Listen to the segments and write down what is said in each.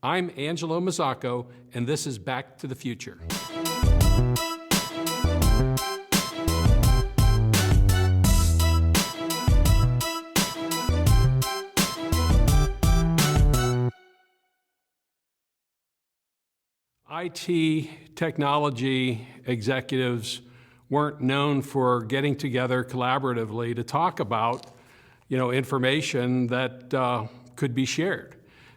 I'm Angelo Mazzacco, and this is Back to the Future. IT technology executives weren't known for getting together collaboratively to talk about, information that could be shared.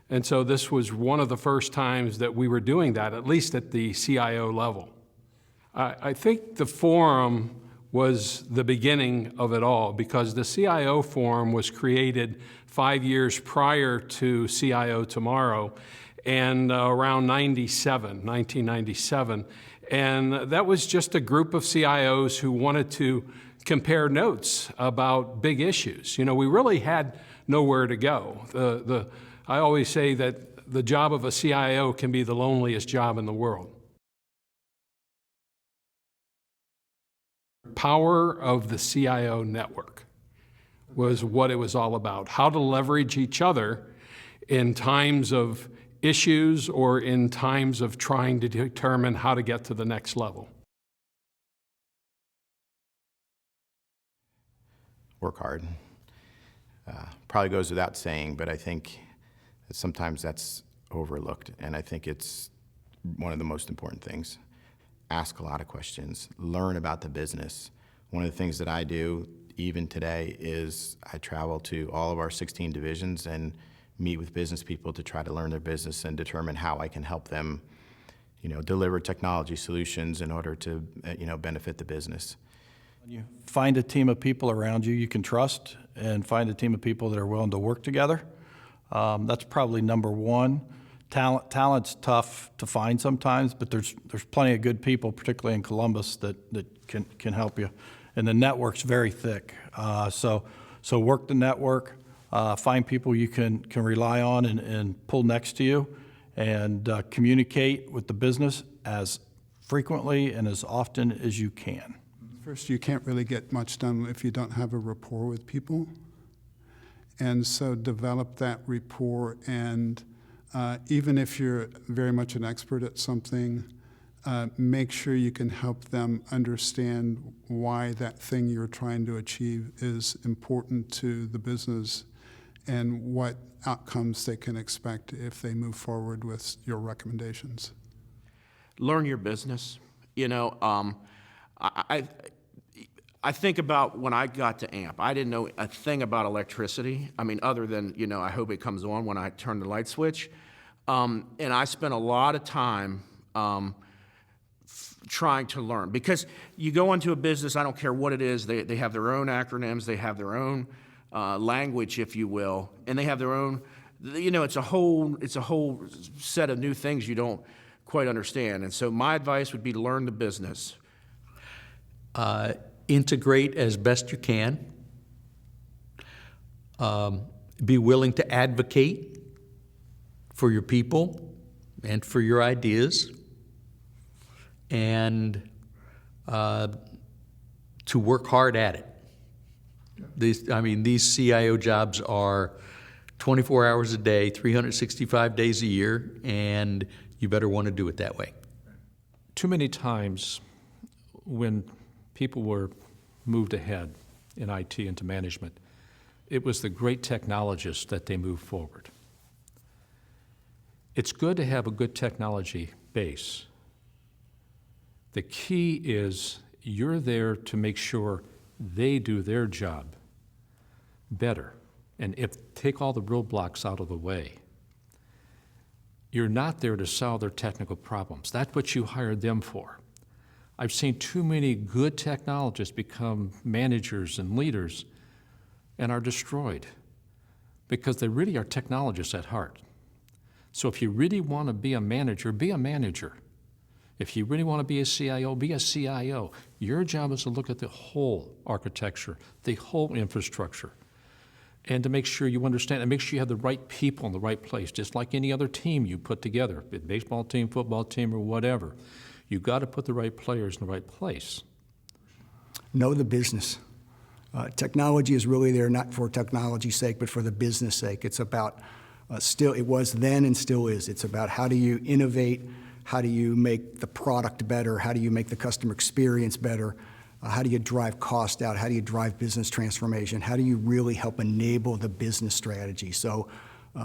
And so this was one of the first times that we were doing that, at least at the CIO level. I think the forum was the beginning of it all, because the CIO Forum was created 5 years prior to CIO Tomorrow, and around 1997. And that was just a group of CIOs who wanted to compare notes about big issues. We really had nowhere to go. I always say that the job of a CIO can be the loneliest job in the world. Power of the CIO network was what it was all about. How to leverage each other in times of issues or in times of trying to determine how to get to the next level. Work hard. Probably goes without saying, but I think that sometimes that's overlooked, and I think it's one of the most important things. Ask a lot of questions, learn about the business. One of the things that I do, even today, is I travel to all of our 16 divisions and meet with business people to try to learn their business and determine how I can help them, deliver technology solutions in order to, benefit the business. When you find a team of people around you you can trust, and find a team of people that are willing to work together, that's probably number one. Talent's tough to find sometimes, but there's plenty of good people, particularly in Columbus, that can help you. And the network's very thick. So work the network. Find people you can rely on and pull next to you, and communicate with the business as frequently and as often as you can. First, you can't really get much done if you don't have a rapport with people. And so develop that rapport, and even if you're very much an expert at something, make sure you can help them understand why that thing you're trying to achieve is important to the business and what outcomes they can expect if they move forward with your recommendations. Learn your business. I think about when I got to AMP. I didn't know a thing about electricity. Other than, I hope it comes on when I turn the light switch. And I spent a lot of time trying to learn. Because you go into a business, I don't care what it is, they have their own acronyms, they have their own language, if you will, and they have their own, it's a whole set of new things you don't quite understand. And so my advice would be to learn the business. Integrate as best you can. Be willing to advocate for your people and for your ideas, and to work hard at it. These CIO jobs are 24 hours a day, 365 days a year, and you better want to do it that way. Too many times when people were moved ahead in IT into management, it was the great technologists that they moved forward. It's good to have a good technology base. The key is you're there to make sure they do their job better. And take all the roadblocks out of the way. You're not there to solve their technical problems. That's what you hired them for. I've seen too many good technologists become managers and leaders and are destroyed because they really are technologists at heart. So if you really want to be a manager, be a manager. If you really want to be a CIO, be a CIO. Your job is to look at the whole architecture, the whole infrastructure, and to make sure you understand and make sure you have the right people in the right place, just like any other team you put together, be it baseball team, football team, or whatever. You've got to put the right players in the right place. Know the business. Technology is really there not for technology's sake, but for the business sake. It's about Still, it was then and still is. It's about how do you innovate, how do you make the product better, how do you make the customer experience better, how do you drive cost out, how do you drive business transformation, how do you really help enable the business strategy. So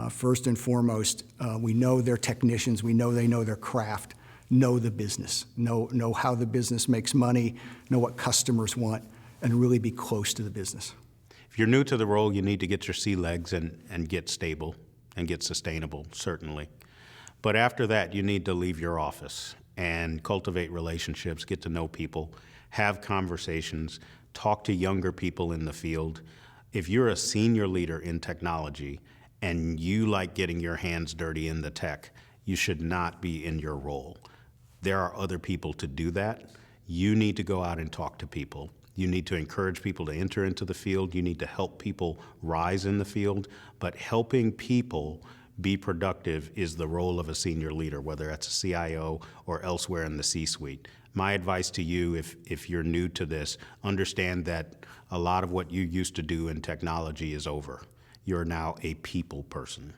first and foremost, we know they're technicians, we know they know their craft, know the business, know how the business makes money, know what customers want, and really be close to the business. If you're new to the role, you need to get your sea legs and get stable and get sustainable, certainly. But after that, you need to leave your office and cultivate relationships, get to know people, have conversations, talk to younger people in the field. If you're a senior leader in technology and you like getting your hands dirty in the tech, you should not be in your role. There are other people to do that. You need to go out and talk to people. You need to encourage people to enter into the field. You need to help people rise in the field. But helping people be productive is the role of a senior leader, whether that's a CIO or elsewhere in the C-suite. My advice to you, if you're new to this, understand that a lot of what you used to do in technology is over. You're now a people person.